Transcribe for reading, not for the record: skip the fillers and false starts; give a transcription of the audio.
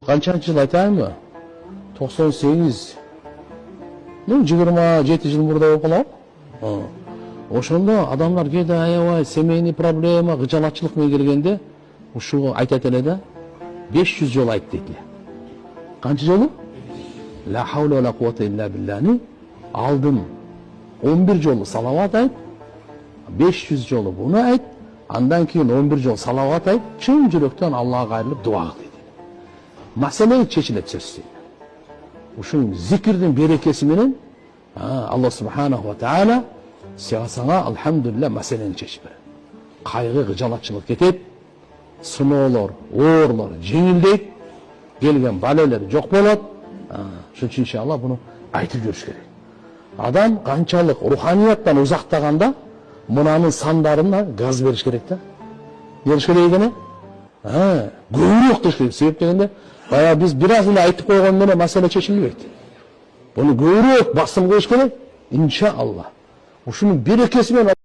Qanchанчы жыл айтайынбы? 98. 27 жыл мурда болуп калат. Ошондо адамдар кээде аябай семейный проблема, кыжалатчылык менен келгенде ушуга айтат эле да 500 жол айт дейт эле. Канча жолу? Ла хаула ва ла куввата илля биллани. Алдын 11 жолу салават айт, 500 жолу буну айт, андан кийин 11 жол салават айт, чын жүрөктөн Аллага кайрылып дуа кыл дейт. Маселе чечилет сөзсүз. Ушун зикирдин берекеси менен Алла субханаху ва таала сага алхамдулилlah маселени чечип берет. Кайгы, кыжалатчылык кетет, сыноолор, оорлор жеңилдейт, келген балелер жок болот. Ошон үчүн иншалла буну айтып жүрүш керек. Адам канчалык руханияттан узактаганда мунанын сандарына газ бериш керек да. Бериш керек экен. Көбүрөөк туш керек. Себеп дегенде баягы биз бир аз эле айтып койгон менен маселе чечилбейт. Буну көбүрөөк басым коюш керек. Иншалла. Ушунун берекеси менен